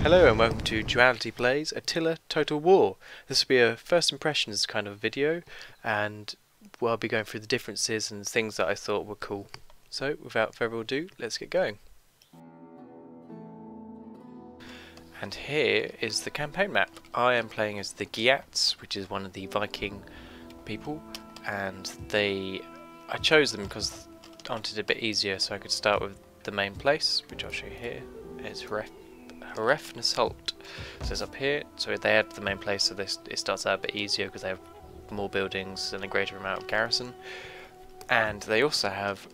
Hello and welcome to Duality Plays Attila Total War. This will be a first impressions kind of video, and I'll be going through the differences and things that I thought were cool. So without further ado, let's get going. And here is the campaign map. I am playing as the Geats, which is one of the Viking people, and I chose them because I wanted it a bit easier so I could start with the main place, which I'll show you here. It's Hrefnasholt. So it's up here, so they had the main place, so it starts out a bit easier because they have more buildings and a greater amount of garrison. And they also have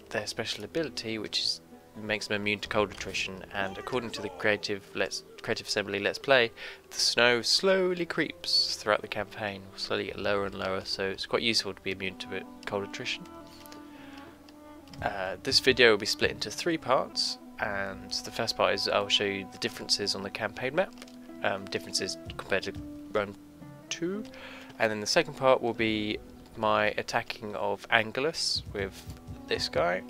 their special ability, which makes them immune to cold attrition, and according to the Creative Assembly Let's Play, the snow slowly creeps throughout the campaign, will slowly get lower and lower, so it's quite useful to be immune to cold attrition. This video will be split into 3 parts, and the first part is I'll show you the differences on the campaign map, differences compared to Rome 2, and then the second part will be my attacking of Angulus with this guy,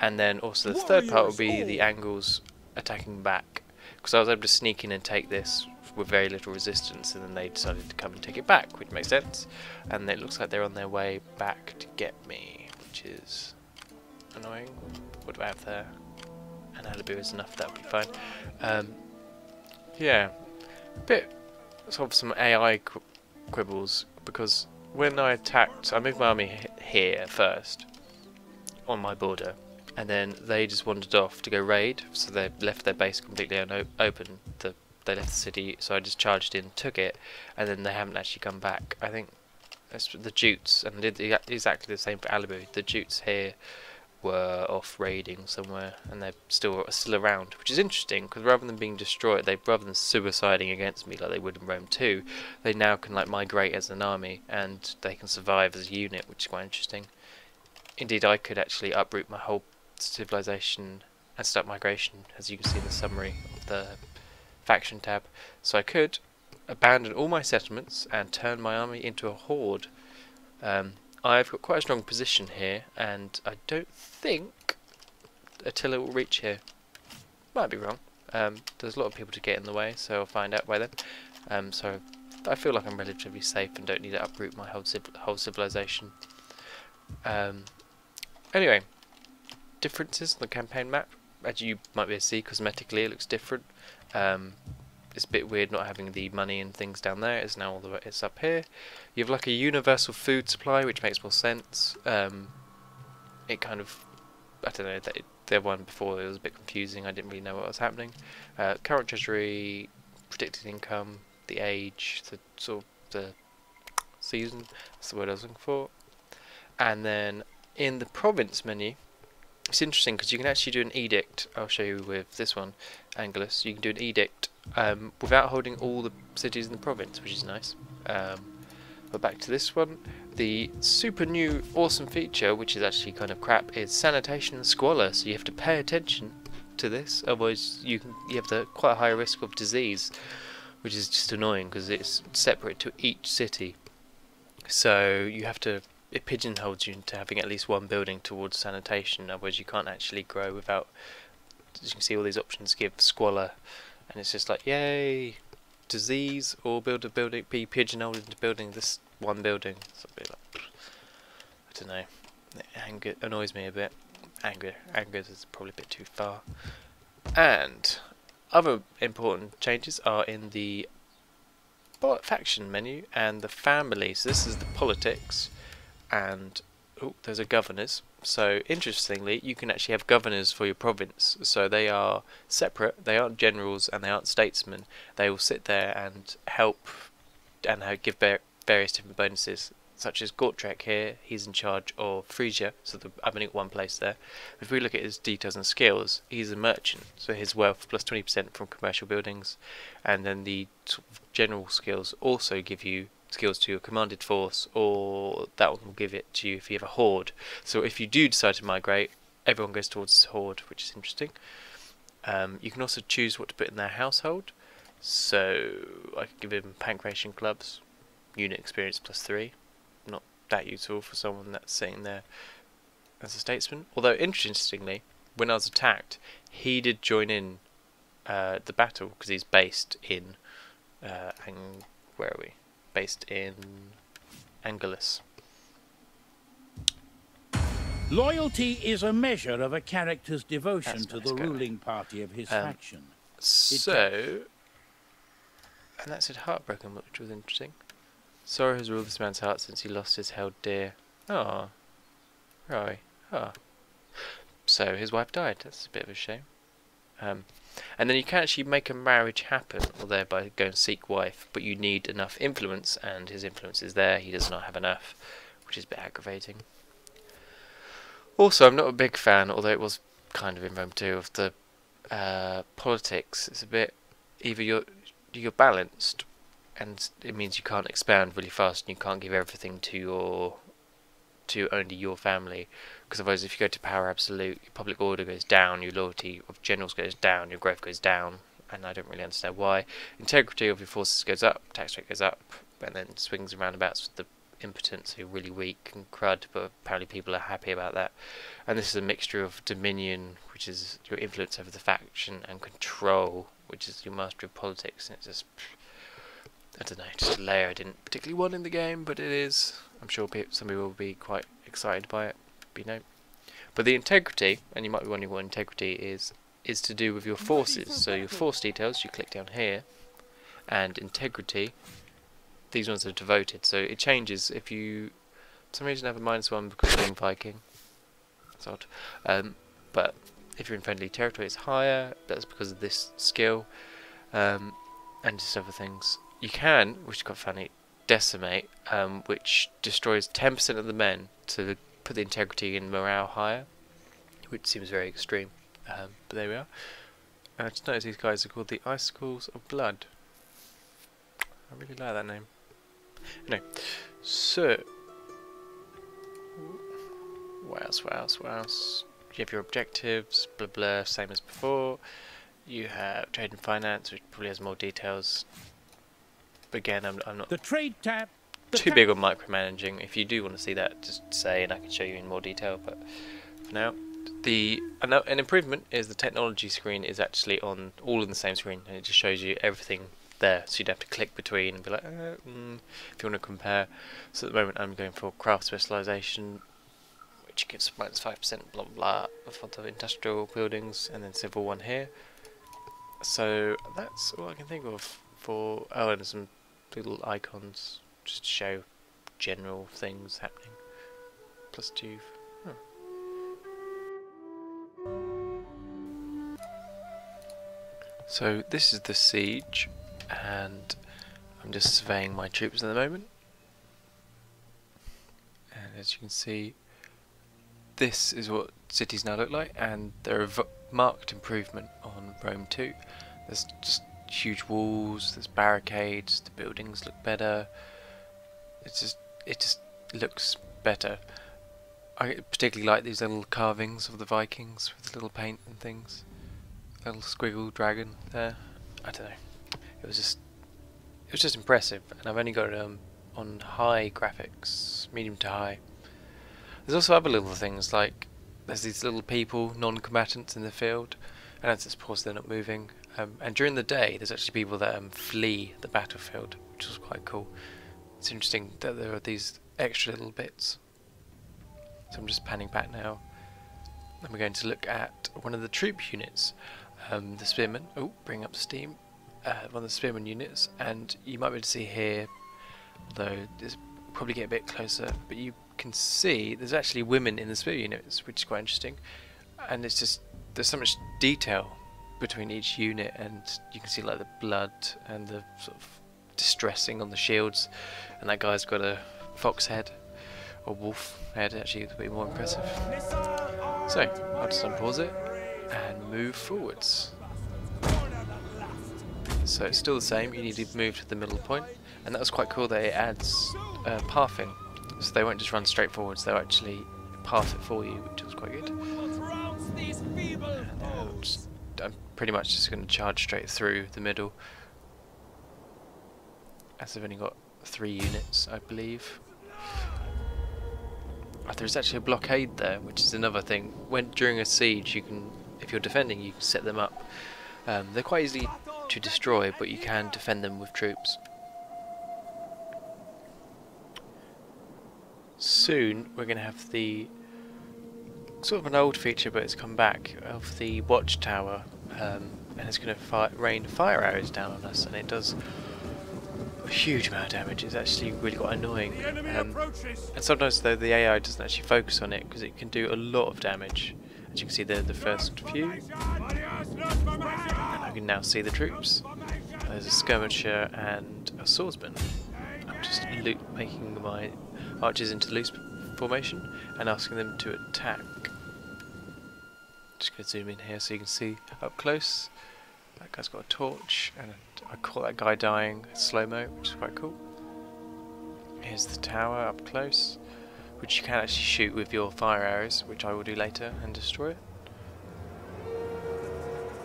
and then also the third part will be the Angles attacking back, because I was able to sneak in and take this with very little resistance, and then they decided to come and take it back, which makes sense, and it looks like they're on their way back to get me, which is annoying. What do I have there? An alibi is enough, that would be fine. Yeah, a bit sort of some AI quibbles, because when I attacked, I moved my army here first on my border, and then they just wandered off to go raid, so they left their base completely open. They left the city, so I just charged in, took it, and then they haven't actually come back. I think that's the Jutes, and did exactly the same for Alibu. The Jutes here were off raiding somewhere, and they're still around, which is interesting, because rather than being destroyed, rather than suiciding against me like they would in Rome 2, they now can like migrate as an army, and they can survive as a unit, which is quite interesting. Indeed, I could actually uproot my whole civilization and start migration, as you can see in the summary of the faction tab. So I could abandon all my settlements and turn my army into a horde. I've got quite a strong position here, and I don't think Attila will reach here. Might be wrong. There's a lot of people to get in the way, so I'll find out by then. So I feel like I'm relatively safe and don't need to uproot my whole civilization. Anyway, differences on the campaign map. As you might be able to see, cosmetically it looks different. It's a bit weird not having the money and things down there. It's now it's up here. You have like a universal food supply, which makes more sense. It kind of, I don't know, the one before it was a bit confusing. I didn't really know what was happening. Current treasury, predicted income, the age, the season. That's the word I was looking for. And then in the province menu, it's interesting because you can actually do an edict. I'll show you with this one, Angulus. You can do an edict without holding all the cities in the province, which is nice. But back to this one, the super new awesome feature, which is actually kind of crap, is sanitation and squalor. So you have to pay attention to this, otherwise you have quite a high risk of disease, which is just annoying because it's separate to each city. So you have to. It pigeonholes you into having at least one building towards sanitation, otherwise you can't actually grow without. As you can see, all these options give squalor, and it's just like, yay, disease, or build a building, be pigeonholed into building this one building. It's a bit like, I don't know, it annoys me a bit. Anger is probably a bit too far. And other important changes are in the faction menu and the family. So this is the politics. And there's a governors. So interestingly, you can actually have governors for your province. So they are separate. They aren't generals and they aren't statesmen. They will sit there and help and give various different bonuses, such as Gortrek here. He's in charge of Frisia, so I've only got one place there. If we look at his details and skills, he's a merchant, so his wealth plus 20% from commercial buildings, and then the general skills also give you skills to your commanded force, or that one will give it to you if you have a horde. So if you do decide to migrate, everyone goes towards this horde, which is interesting. You can also choose what to put in their household. So I could give him pancration clubs, unit experience plus 3. Not that useful for someone that's sitting there as a statesman. Although interestingly, when I was attacked, he did join in the battle, because he's based in where are we? Based in Angelus. Loyalty is a measure of a character's devotion That's to nice, the go. ruling party of his faction. So, and that said heartbroken, which was interesting. Sorrow has ruled this man's heart since he lost his held dear. Ah, right. Ah. So his wife died. That's a bit of a shame. And then you can actually make a marriage happen, or thereby go and seek wife, but you need enough influence, and his influence is there. He does not have enough, which is a bit aggravating. Also, I'm not a big fan, although it was kind of in Rome too, of the politics. It's a bit either you're balanced, and it means you can't expand really fast, and you can't give everything to only your family, because otherwise if you go to power absolute, your public order goes down, your loyalty of generals goes down, your growth goes down, and I don't really understand why. Integrity of your forces goes up, tax rate goes up, and then swings and roundabouts with the impotents who are really weak and crud, but apparently people are happy about that. And this is a mixture of dominion, which is your influence over the faction, and control, which is your mastery of politics, and it's just, I don't know, just a layer I didn't particularly want in the game, but it is. I'm sure some people will be quite excited by it, but the integrity, and you might be wondering what integrity is to do with your forces. So your force details, you click down here, and integrity, these ones are devoted, so it changes if you for some reason have a -1 because you're in Viking. That's odd. But if you're in friendly territory it's higher, that's because of this skill, and just other things. You can, which is quite funny, decimate, which destroys 10% of the men to put the integrity and morale higher, which seems very extreme, but there we are. And I just noticed these guys are called the Icicles of Blood. I really like that name. Anyway, so what else? You have your objectives, blah blah, same as before. You have trade and finance, which probably has more details. But again, I'm not The trade tab. too big on micromanaging. If you do want to see that, just say and I can show you in more detail. But for now, an improvement is the technology screen is actually on all in the same screen, and it just shows you everything there, so you'd have to click between and be like, if you want to compare. So at the moment, I'm going for craft specialization, which gives -5%, blah blah, for the industrial buildings, and then civil one here. So that's all I can think of for. Oh, and some little icons just to show general things happening. +2. Huh. So this is the siege, and I'm just surveying my troops at the moment. And as you can see, this is what cities now look like, and there are marked improvement on Rome 2. There's just huge walls, there's barricades, the buildings look better. It just looks better. I particularly like these little carvings of the Vikings with little paint and things. Little squiggle dragon there. I don't know. It was just impressive, and I've only got it on high graphics, medium to high. There's also other little things, like there's these little people, non-combatants in the field, and as it's paused they're not moving. And during the day there's actually people that flee the battlefield, which was quite cool. It's interesting that there are these extra little bits. So I'm just panning back now, and we're going to look at one of the troop units, the spearmen. Oh, bring up steam. One of the spearmen units, and you might be able to see here, although this will probably get a bit closer, but you can see there's actually women in the spear units, which is quite interesting. And it's just, there's so much detail between each unit, and you can see like the blood and the sort of distressing on the shields, and that guy's got a fox head or wolf head. Actually, it's a bit more impressive. So I'll just unpause it and move forwards. So it's still the same, you need to move to the middle point, and that was quite cool that it adds pathing, so they won't just run straight forwards, they'll actually path it for you, which was quite good. And I'm pretty much just going to charge straight through the middle, as I've only got 3 units, I believe. Oh, there's actually a blockade there, which is another thing. During a siege, you can, if you're defending, you can set them up They're quite easy to destroy, but you can defend them with troops. Soon we're going to have the sort of an old feature, but it's come back, of the watchtower, and it's going to rain fire arrows down on us, and it does a huge amount of damage. It's actually really quite annoying, and sometimes though the AI doesn't actually focus on it because it can do a lot of damage. As you can see there, the first few, and I can now see the troops. There's a skirmisher and a swordsman. I'm just making my archers into loose formation and asking them to attack. Just going to zoom in here so you can see up close. That guy's got a torch, and I caught that guy dying slow-mo, which is quite cool. Here's the tower up close, which you can actually shoot with your fire arrows, which I will do later, and destroy it.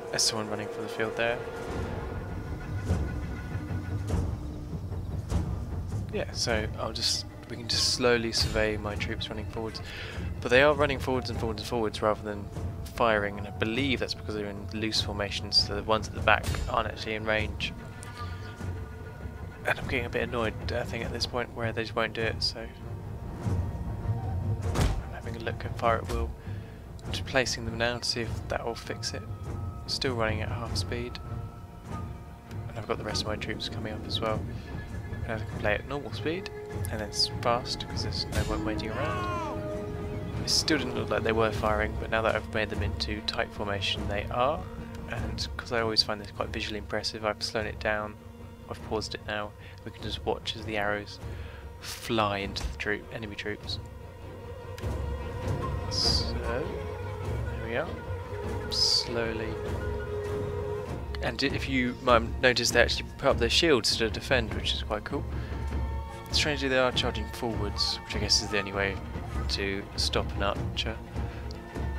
There's someone running for the field there. Yeah, so we can just slowly survey my troops running forwards, but they are running forwards and forwards and forwards rather than firing, and I believe that's because they're in loose formations, so the ones at the back aren't actually in range. And I'm getting a bit annoyed, I think, at this point where they just won't do it, so I'm having a look at fire at will. I'm just placing them now to see if that will fix it. Still running at half speed, and I've got the rest of my troops coming up as well. And I can play at normal speed, and then fast because there's no one waiting around. It still didn't look like they were firing, but now that I've made them into tight formation, they are. And because I always find this quite visually impressive, I've slowed it down. I've paused it now. We can just watch as the arrows fly into the enemy troops. So there we are. Slowly. And if you might notice, they actually put up their shields to defend, which is quite cool. Strangely, they are charging forwards, which I guess is the only way to stop an archer.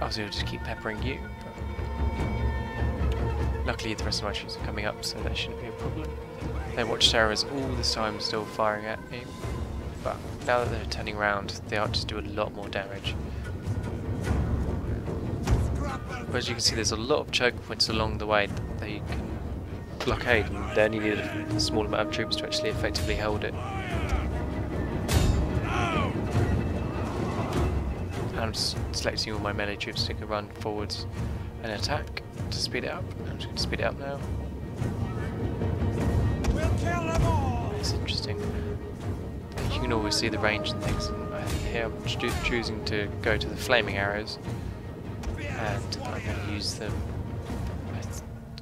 Obviously, I'll just keep peppering you. But luckily, the rest of my troops are coming up, so that shouldn't be a problem. Their watchtowers all this time still firing at me, but now that they're turning around, the archers do a lot more damage. But as you can see, there's a lot of choke points along the way that they can blockade, and they only need a small amount of troops to actually effectively hold it. And I'm just selecting all my melee troops so they can run forwards and attack to speed it up. I'm just going to speed it up now. It's interesting. You can always see the range and things, and here I'm choosing to go to the flaming arrows, and I'm going to use them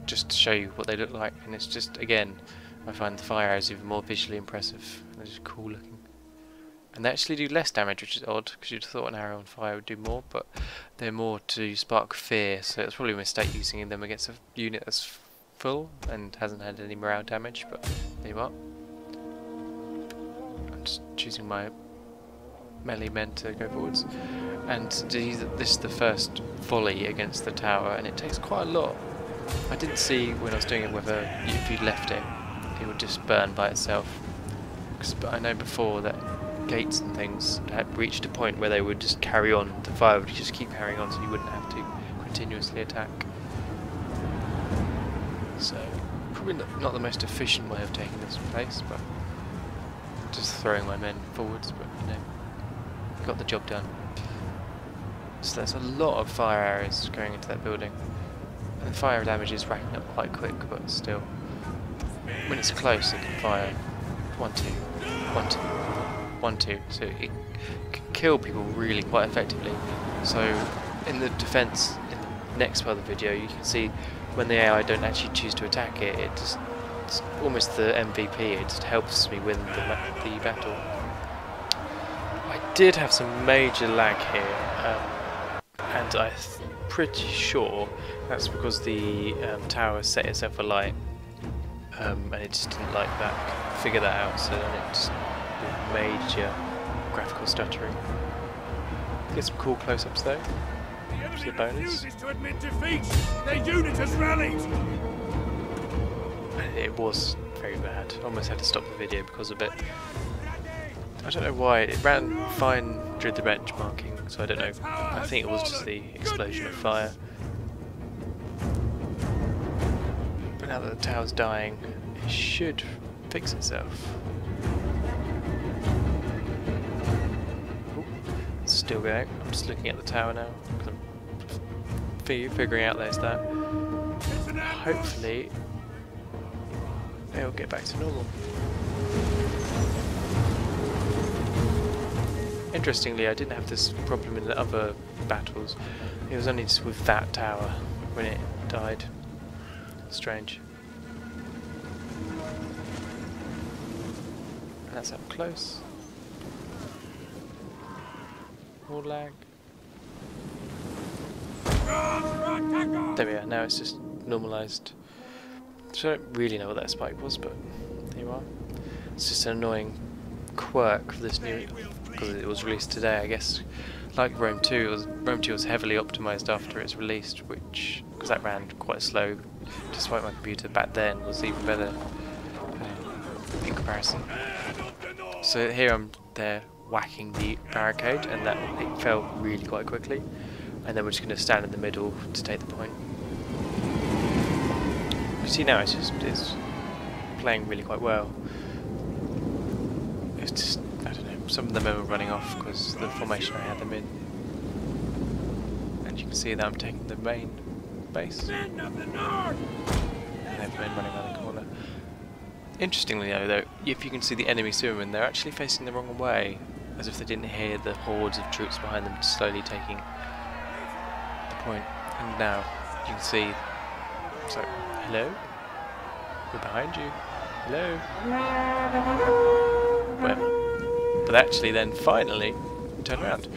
just to show you what they look like. And it's just, again, I find the fire arrows even more visually impressive. They're just cool looking, and they actually do less damage, which is odd because you'd have thought an arrow on fire would do more, but they're more to spark fear, so it's probably a mistake using them against a unit that's full and hasn't had any morale damage. But there you are. I'm just choosing my melee men to go forwards, and this is the first volley against the tower, and it takes quite a lot. I didn't see when I was doing it whether if you left it would just burn by itself, but I know before that gates and things had reached a point where they would just carry on, the fire would just keep carrying on, so you wouldn't have to continuously attack. So probably not the most efficient way of taking this place, but just throwing my men forwards, but you know, got the job done. So there's a lot of fire arrows going into that building, and the fire damage is racking up quite quick, but still, when it's close it can fire 1, 2, 1, 2, 1, 2, so it can kill people really quite effectively. So in the defense, in the next part of the video, you can see when the AI don't actually choose to attack it, it's almost the MVP, it just helps me win the battle. I did have some major lag here, and I'm pretty sure that's because the tower set itself alight, and it just didn't like that, figure that out, so then it just did major graphical stuttering. Get some cool close-ups though, which is a bonus. To admit defeat. Their unit has rallied. And it was very bad. Almost had to stop the video because of it. I don't know why, it ran fine during the benchmarking, so I don't know. I think it was just the explosion of fire. now that the tower's dying, it should fix itself. Ooh, it's still going. I'm just looking at the tower now, because I'm figuring out there's that. Hopefully it'll get back to normal. Interestingly, I didn't have this problem in the other battles. It was only just with that tower when it died. Strange. And that's up close. More lag. There we are, now it's just normalised. So I don't really know what that spike was, but there you are. It's just an annoying quirk of this new, because it was released today, I guess. Like Rome 2, Rome 2 was heavily optimised after its released, which, because that ran quite slow, despite my computer back then was even better in comparison. So here I'm there whacking the barricade, and that it fell really quite quickly, and then we're just going to stand in the middle to take the point. You see now it's playing really quite well. It's just, I don't know, some of them are running off because the formation I had them in. And you can see that I'm taking the main base. And they have men running around the corner. Interestingly though, if you can see the enemy spearmen, they're actually facing the wrong way, as if they didn't hear the hordes of troops behind them slowly taking the point. And now you can see, so, hello? We're behind you. Hello? Well, but actually then finally turn around.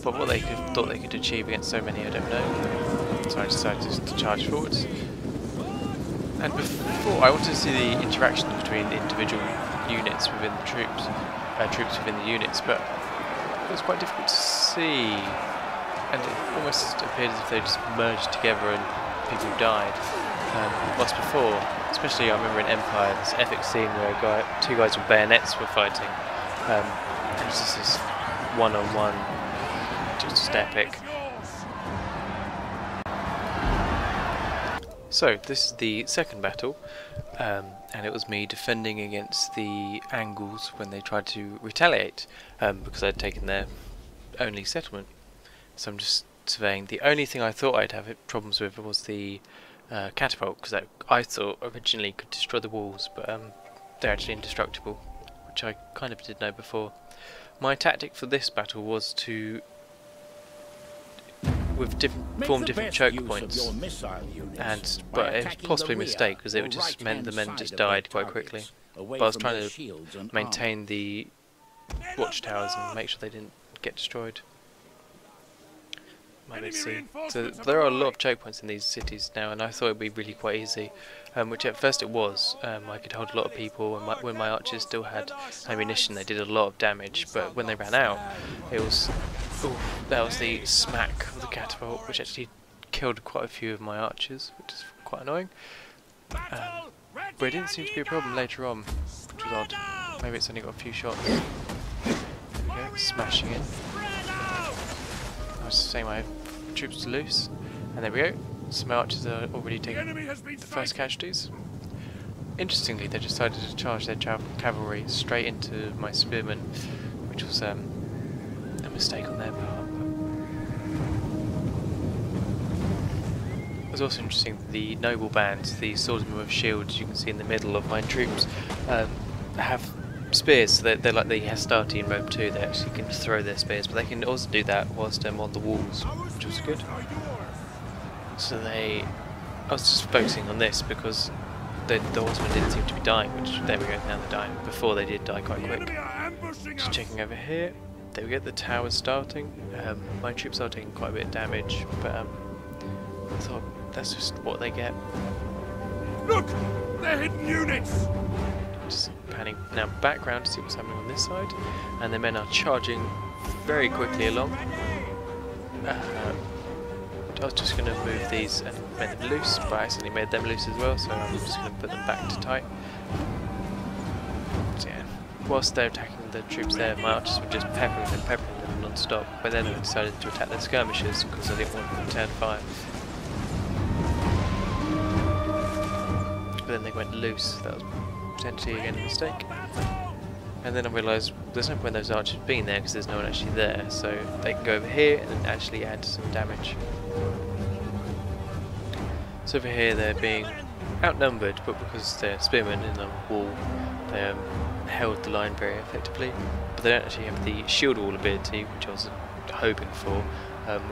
But what they thought they could achieve against so many, I don't know. So I decided just to charge forwards. And before, I wanted to see the interaction between the individual units within the troops within the units, but it was quite difficult to see. And it almost appeared as if they just merged together and people died. Whilst before, especially I remember in Empire, this epic scene where two guys with bayonets were fighting. It was just this one-on-one, just epic. So this is the second battle, and it was me defending against the Angles when they tried to retaliate, because I'd taken their only settlement. So I'm just surveying. The only thing I thought I'd have problems with was the catapult, because I thought originally could destroy the walls, but they're actually indestructible, which I kind of did know before. My tactic for this battle was to form different choke points, but it was possibly a mistake because it just meant the men just died quite quickly. But I was trying to maintain the watchtowers and make sure they didn't get destroyed. Let's see. So there are a lot of choke points in these cities now, and I thought it would be really quite easy, which at first it was. I could hold a lot of people, and when my archers still had ammunition they did a lot of damage, but when they ran out it was... Ooh, that was the smack of the catapult, which actually killed quite a few of my archers, which is quite annoying. But it didn't seem to be a problem later on, which was odd. Maybe it's only got a few shots. There we go, smashing it. I was saying my troops to loose, and there we go. So my archers are already taking the first casualties. Interestingly, they decided to charge their cavalry straight into my spearmen, which was a mistake on their part. It was also interesting that the noble bands, the swordsmen with shields you can see in the middle of my troops, have spears, so they're like the Hastati in Rome 2, they actually can throw their spears, but they can also do that whilst on the walls, which was good. So I was just focusing on this because the horsemen didn't seem to be dying, which, there we go, now they're dying. Before they did die quite quick. Just checking over here. There we go, the tower's starting. My troops are taking quite a bit of damage, but I thought that's just what they get. Look! They're hidden units! Just panning now background to see what's happening on this side. And the men are charging very quickly along. I was just going to move these and make them loose, but I accidentally made them loose as well, so I'm just going to put them back to tight. So yeah, whilst they're attacking the troops there, my archers were just peppering them non-stop, but then I decided to attack their skirmishers because I didn't want them to turn fire. but then they went loose. That was potentially again a mistake. And then I realised there's no point those archers being there because there's no one actually there, so they can go over here and then actually add some damage. So over here they're being outnumbered, but because they're spearmen in the wall, they held the line very effectively. But they don't actually have the shield wall ability, which I was hoping for,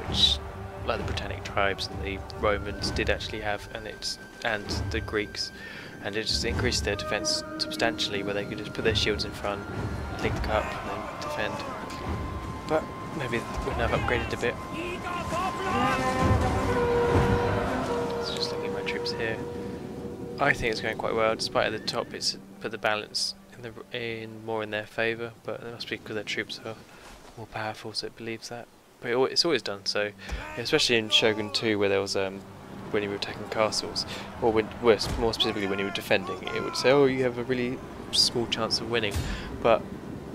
which, like the Britannic tribes and the Romans, did actually have, and the Greeks, and it just increased their defence substantially, where they could just put their shields in front, link up, and then defend. But maybe they wouldn't have upgraded a bit. So just looking at my troops here, I think it's going quite well. Despite at the top, it's put the balance more in their favour, but it must be because their troops are more powerful, so it believes that. But it's always done so, especially in Shogun 2, where there was when you were attacking castles, or more specifically when you were defending, it would say, oh, you have a really small chance of winning. But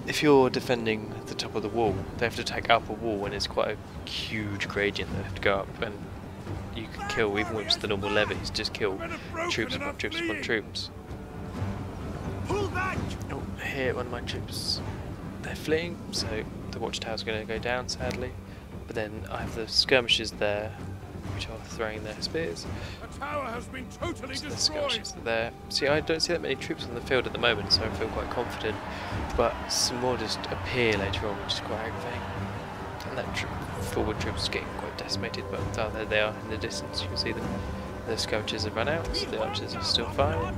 if you're defending the top of the wall, they have to attack up a wall, and it's quite a huge gradient they have to go up, and you can kill, even with the normal levies, just kill troops upon troops upon troops. Oh, here one of my troops, they're fleeing, so the watchtower's going to go down, sadly. But then I have the skirmishers there, which are throwing their spears. The tower has been totally So the destroyed. skirmishers are there. See, I don't see that many troops on the field at the moment, so I feel quite confident. But some more just appear later on, which is quite aggravating. And that forward troops is getting quite decimated, but there they are in the distance. You can see them. The skirmishers have run out, so the archers are still firing.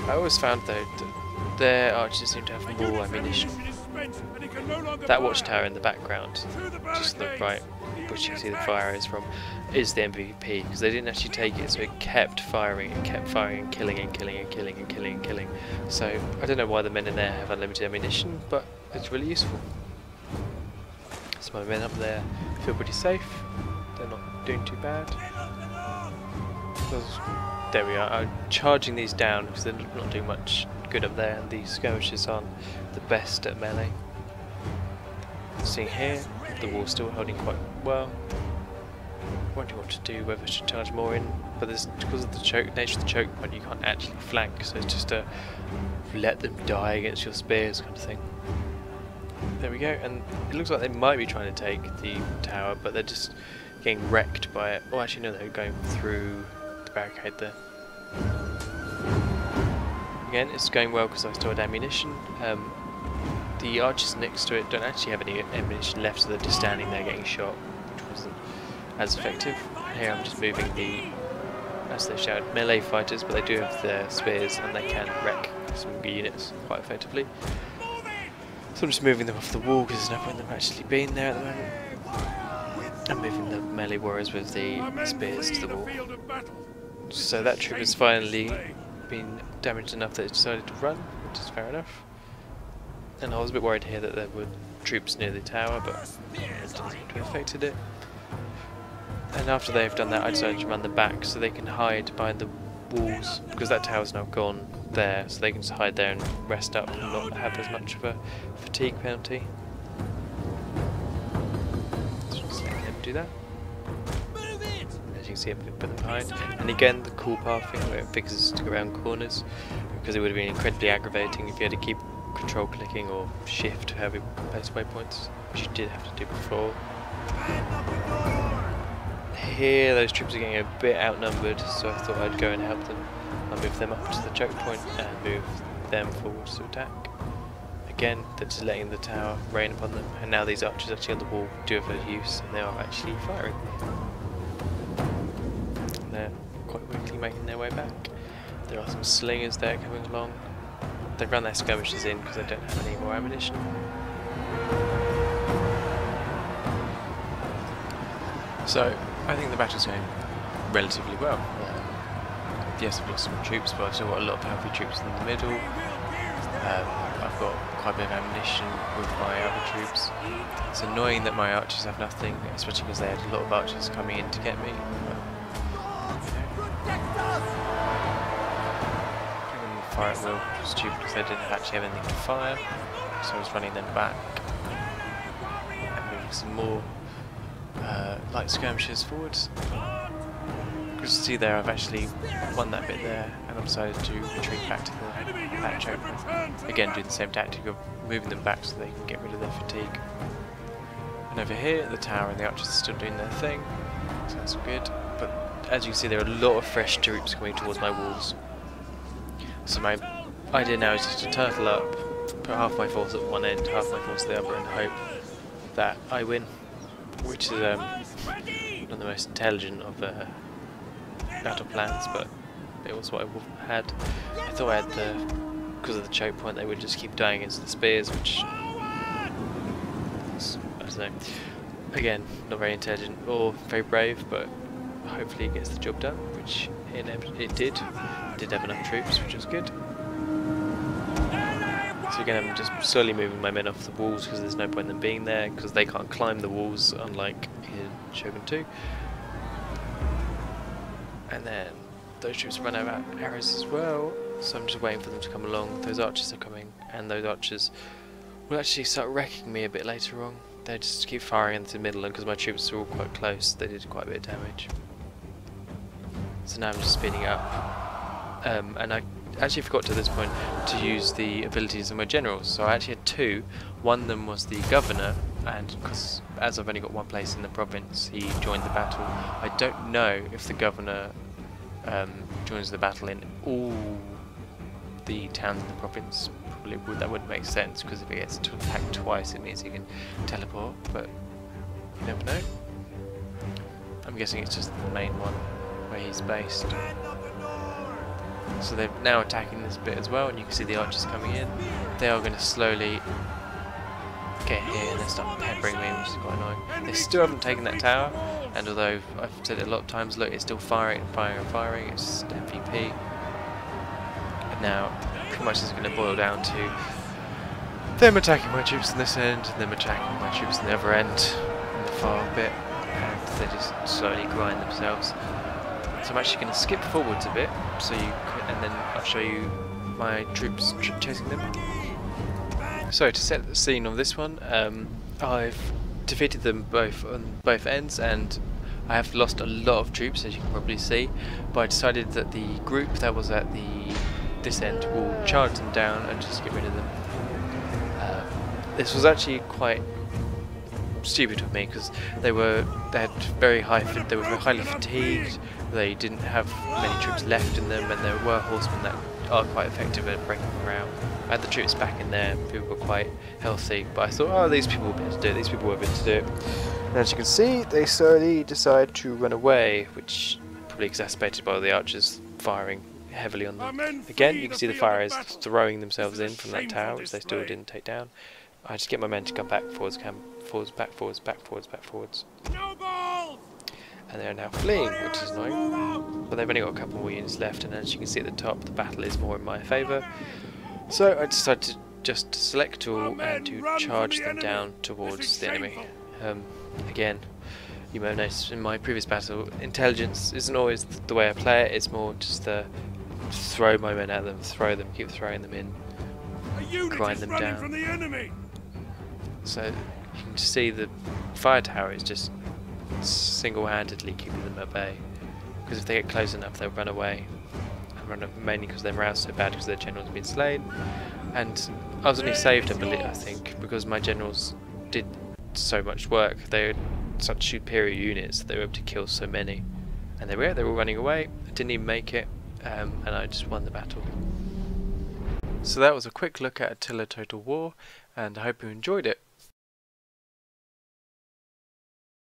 I always found though that their archers seem to have more ammunition. That watchtower in the background, just on the right, which you can see the fire arrows from, is the MVP, because they didn't actually take it, so it kept firing and kept firing and killing and killing and killing and killing and killing. So I don't know why the men in there have unlimited ammunition, but it's really useful. So my men up there feel pretty safe, they're not doing too bad. There we are, I'm charging these down because they're not doing much good up there, and the skirmishers aren't the best at melee. Seeing here, the wall's still holding quite well. Wondering what to do, whether I should charge more in, but because of the nature of the choke point, you can't actually flank, so it's just to let them die against your spears kind of thing. There we go, and it looks like they might be trying to take the tower, but they're just getting wrecked by it. Oh, actually no, they're going through the barricade there. Again, it's going well because I still had ammunition. The archers next to it don't actually have any ammunition left, so they're just standing there getting shot, which wasn't as effective. Here I'm just moving the, as they shout, melee fighters, but they do have their spears and they can wreck some units quite effectively. So I'm just moving them off the wall because there's no point in them actually being there at the moment. I'm moving the melee warriors with the spears to the wall. So that troop has finally been damaged enough that it decided to run, which is fair enough. And I was a bit worried here that there were troops near the tower, but it doesn't seem to have affected it. And after they've done that, I decided to run them back so they can hide behind the walls, because that tower's now gone there, so they can just hide there and rest up and not have as much of a fatigue penalty. So just let them do that. As you can see, I've put them behind. And again, the cool pathing where it fixes to go around corners, because it would have been incredibly aggravating if you had to keep control clicking or shift to have it place waypoints, which you did have to do before. Here those troops are getting a bit outnumbered, so I thought I'd go and help them. I'll move them up to the choke point and move them forwards to attack. Again, they're just letting the tower rain upon them, and now these archers actually on the wall do have a use, and they are actually firing. And they're quite quickly making their way back. There are some slingers there coming along. They've run their skirmishers in because they don't have any more ammunition. So, I think the battle's going relatively well. Yes, I've lost some troops, but I've still got a lot of healthy troops in the middle. I've got quite a bit of ammunition with my other troops. It's annoying that my archers have nothing, especially because they had a lot of archers coming in to get me. Fire at will, which was stupid because they didn't actually have anything to fire, so I was running them back and moving some more light skirmishers forwards. you see there, I've actually won that bit there, and I've decided to retreat back to that choke point. Again, doing the same tactic of moving them back so they can get rid of their fatigue. And over here, the tower and the archers are still doing their thing, so that's good. But as you can see, there are a lot of fresh troops coming towards my walls. So my idea now is just to turtle up, put half my force at one end, half my force at the other, and hope that I win, which is not the most intelligent of battle plans, but it was what I had. I thought I had because of the choke point, they would just keep dying against the spears, which I don't know. Again, not very intelligent or very brave, but hopefully it gets the job done, which it did. It did have enough troops, which was good. So again, I'm just slowly moving my men off the walls because there's no point in them being there, because they can't climb the walls, unlike in Shogun 2. And then those troops run out of arrows as well, so I'm just waiting for them to come along. Those archers are coming, and those archers will actually start wrecking me a bit later on. They just keep firing into the middle, and because my troops are all quite close, they did quite a bit of damage. So now I'm just speeding up, and I actually forgot to this point to use the abilities of my generals. So I actually had two. One of them was the governor, and because as I've only got one place in the province, he joined the battle. I don't know if the governor joins the battle in all the towns in the province. Probably that wouldn't make sense, because if he gets attacked twice, it means he can teleport. But you never know. I'm guessing it's just the main one where he's based. So they're now attacking this bit as well, and you can see the archers coming in. They are going to slowly get here and they start peppering me, which is quite annoying. They still haven't taken that tower, and although I've said it a lot of times, look, it's still firing and firing and firing. It's just MVP. And now pretty much it's going to boil down to them attacking my troops on this end, and them attacking my troops on the other end, in the far bit, and they just slowly grind themselves. So I'm actually going to skip forwards a bit, and then I'll show you my troops chasing them. So to set the scene on this one, I've defeated them both on both ends, and I have lost a lot of troops, as you can probably see. But I decided that the group that was at this end will charge them down and just get rid of them. This was actually quite stupid of me, because they were very highly fatigued. They didn't have many troops left in them, and there were horsemen that are quite effective at breaking around. I had the troops back in there, people were quite healthy, but I thought, oh, these people will be able to do it, these people will be able to do it. And as you can see, they slowly decide to run away, which probably exacerbated by the archers firing heavily on them. Again, you can see the fire is throwing themselves in from that tower, which they still didn't take down. I just get my men to come back forwards, back forwards. And they are now fleeing, which is annoying. But they've only got a couple more units left, and as you can see at the top, the battle is more in my favour. So I decided to just select all and to charge them down towards the enemy. Again, you may have noticed in my previous battle, intelligence isn't always the way I play it. It's more just throw my men at them, keep throwing them in, grind them down. So you can see the fire tower is just single-handedly keeping them at bay, because if they get close enough they'll run away, and mainly because their morale's so bad because their general's been slain. And I was only saved, I think, because my generals did so much work. They had such superior units that they were able to kill so many, and they were all running away. I didn't even make it, and I just won the battle. So that was a quick look at Attila Total War, and I hope you enjoyed it.